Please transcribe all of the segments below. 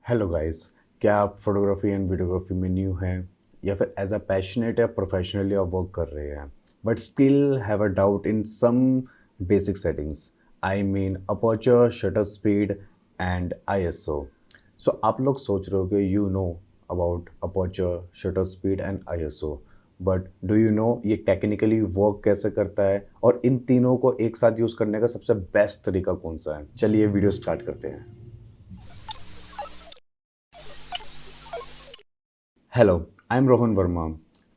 Hello guys. क्या आप photography and videography में न्यू हैं या फिर एज अ पैशनेट या प्रोफेशनली आप वर्क कर रहे हैं but still have a doubt in some basic settings? I mean aperture, shutter speed and ISO. So आप लोग सोच रहे हो कि you know about aperture, shutter speed and ISO, but do you know ये टेक्निकली वर्क कैसे करता है और इन तीनों को एक साथ यूज़ करने का सबसे बेस्ट तरीका कौन सा है? चलिए वीडियो स्टार्ट करते हैं। Hello, I am Rohan Verma,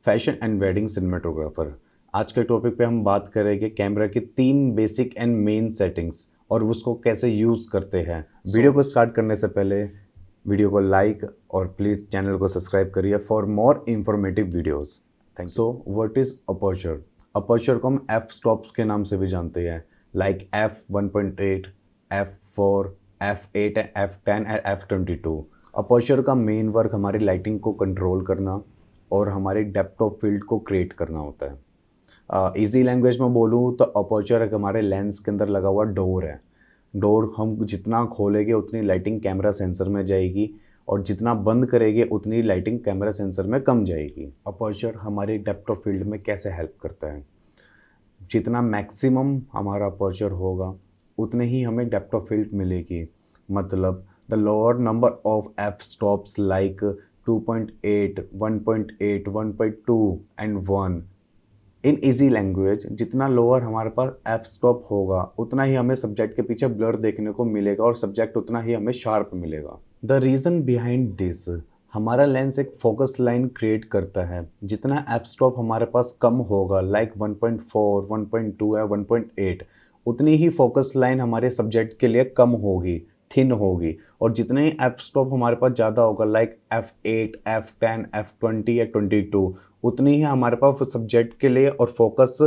fashion and wedding cinematographer. आज के टॉपिक पे हम बात करेंगे कैमरा की तीन बेसिक एंड मेन सेटिंग्स और उसको कैसे यूज़ करते हैं। वीडियो को स्टार्ट करने से पहले वीडियो को लाइक और प्लीज़ चैनल को सब्सक्राइब करिए for more informative videos. Thank so what is aperture? Aperture को हम एफ स्टॉप्स के नाम से भी जानते हैं, like F1.8, F4, F8, F10 and F22। Aperture का मेन वर्क हमारी लाइटिंग को कंट्रोल करना और हमारे डेप्थ ऑफ फील्ड को क्रिएट करना होता है। इजी लैंग्वेज में बोलूँ तो अपर्चर एक हमारे लेंस के अंदर लगा हुआ डोर है। डोर हम जितना खोलेंगे उतनी लाइटिंग कैमरा सेंसर में जाएगी और जितना बंद करेंगे उतनी लाइटिंग कैमरा सेंसर में कम जाएगी। अपर्चर हमारे डेप्थ ऑफ फील्ड में कैसे हेल्प करता है? जितना मैक्सिमम हमारा अपर्चर होगा उतने ही हमें डेप्थ ऑफ फील्ड मिलेगी। मतलब the lower number of F stops like 2.8, 1.8, 1.2 and 1। In easy language जितना लोअर हमारे पास एफ स्टॉप होगा उतना ही हमें सब्जेक्ट के पीछे ब्लर देखने को मिलेगा और सब्जेक्ट उतना ही हमें शार्प मिलेगा। द रीज़न बिहाइंड दिस, हमारा लेंस एक फोकस लाइन क्रिएट करता है। जितना एफ स्टॉप हमारे पास कम होगा, लाइक 1.4, 1.2 या 1.8, उतनी ही फोकस लाइन हमारे सब्जेक्ट के लिए कम होगी, थिन होगी। और जितने ही एफ स्टॉप हमारे पास ज़्यादा होगा, लाइक F8, F10, F20 या 22, उतनी ही हमारे पास सब्जेक्ट के लिए और फोकस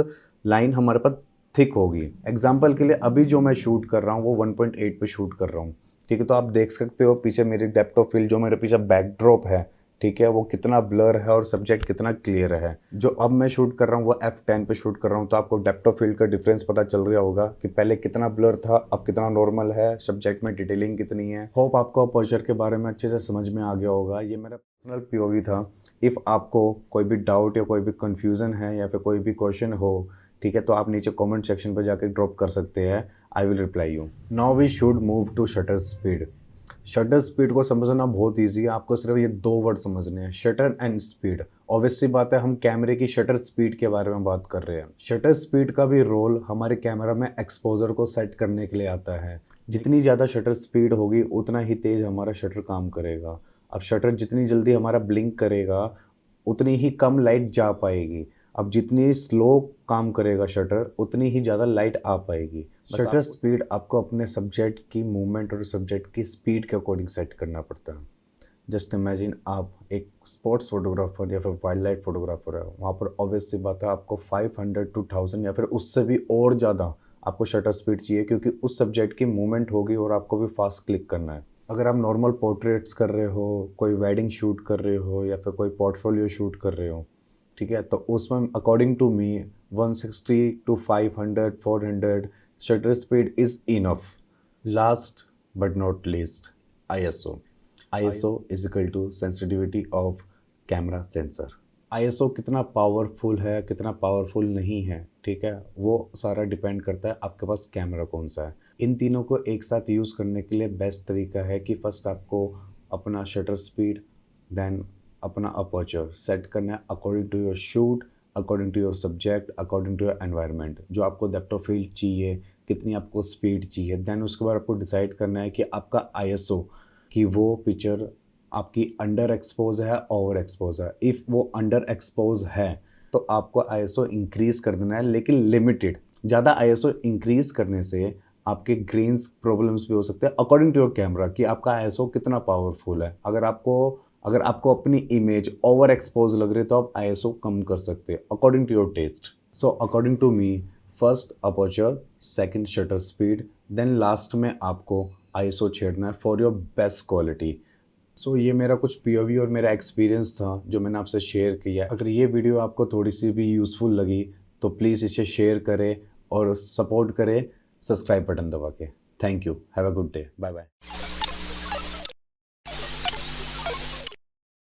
लाइन हमारे पास थिक होगी। एग्जाम्पल के लिए अभी जो मैं शूट कर रहा हूँ वो 1.8 पे शूट कर रहा हूँ, ठीक है। तो आप देख सकते हो पीछे मेरी डेप्थ ऑफ फील्ड, जो मेरे पीछे बैकड्रॉप है, ठीक है, वो कितना ब्लर है और सब्जेक्ट कितना क्लियर है। जो अब मैं शूट कर रहा हूँ वो F10 पे शूट कर रहा हूँ, तो आपको डेप्थ ऑफ फील्ड का डिफरेंस पता चल रहा होगा कि पहले कितना ब्लर था, अब कितना नॉर्मल है, सब्जेक्ट में डिटेलिंग कितनी है। होप आपको अपर्चर के बारे में अच्छे से समझ में आ गया होगा। ये मेरा पर्सनल POV था। इफ़ आपको कोई भी डाउट या कोई भी कन्फ्यूज़न है या फिर कोई भी क्वेश्चन हो, ठीक है, तो आप नीचे कमेंट सेक्शन पर जाकर ड्रॉप कर सकते हैं। I will reply you. Now we should move to shutter speed. Shutter speed को समझना बहुत ईजी है, आपको सिर्फ ये दो वर्ड समझने हैं, शटर एंड स्पीड। ऑब्वियस सी बात है, हम कैमरे की शटर स्पीड के बारे में बात कर रहे हैं। शटर स्पीड का भी रोल हमारे कैमरा में एक्सपोजर को सेट करने के लिए आता है। जितनी ज़्यादा शटर स्पीड होगी उतना ही तेज़ हमारा शटर काम करेगा। अब शटर जितनी जल्दी हमारा ब्लिंक करेगा उतनी ही कम लाइट जा पाएगी। अब जितनी स्लो काम करेगा शटर उतनी ही ज़्यादा लाइट आ पाएगी। शटर स्पीड आपको अपने सब्जेक्ट की मूवमेंट और सब्जेक्ट की स्पीड के अकॉर्डिंग सेट करना पड़ता है। जस्ट इमेजिन आप एक स्पोर्ट्स फोटोग्राफर या फिर वाइल्ड लाइफ फोटोग्राफर है, वहाँ पर ऑब्वियस सी बात है आपको 500 to 1000 या फिर उससे भी और ज़्यादा आपको शटर स्पीड चाहिए, क्योंकि उस सब्जेक्ट की मूवमेंट होगी और आपको भी फास्ट क्लिक करना है। अगर आप नॉर्मल पोर्ट्रेट्स कर रहे हो, कोई वेडिंग शूट कर रहे हो या फिर कोई पोर्टफोलियो शूट कर रहे हो, ठीक है, तो उसमें according to me 160 to 500, 400 shutter speed is enough. Last but not least, ISO। ISO is equal to sensitivity of camera sensor. ISO कितना पावरफुल है, कितना पावरफुल नहीं है, ठीक है, वो सारा डिपेंड करता है आपके पास कैमरा कौन सा है। इन तीनों को एक साथ यूज़ करने के लिए बेस्ट तरीका है कि फर्स्ट आपको अपना शटर स्पीड, देन अपना अपर्चर सेट करना है according to your shoot, according to your subject, according to your environment. जो आपको डेप्थ ऑफ फील्ड चाहिए, कितनी आपको स्पीड चाहिए, देन उसके बाद आपको डिसाइड करना है कि आपका ISO कि वो पिक्चर आपकी अंडर एक्सपोज है, ओवर एक्सपोज है। इफ़ वो अंडर एक्सपोज है तो आपको ISO इंक्रीज़ कर देना है, लेकिन लिमिटेड। ज़्यादा ISO इंक्रीज़ करने से आपके ग्रेन्स प्रॉब्लम्स भी हो सकते हैं, अकॉर्डिंग टू योर कैमरा कि आपका ISO कितना पावरफुल है। अगर आपको अपनी इमेज ओवर एक्सपोज लग रही है तो आप ISO कम कर सकते हैं according to your taste. So according to me, first aperture, second shutter speed, then last में आपको ISO छेड़ना है for your best quality. So ये मेरा कुछ POV और मेरा एक्सपीरियंस था जो मैंने आपसे शेयर किया। अगर ये वीडियो आपको थोड़ी सी भी यूज़फुल लगी तो प्लीज़ इसे शेयर करें और सपोर्ट करें सब्सक्राइब बटन दबा के। Thank you, have a good day, bye bye.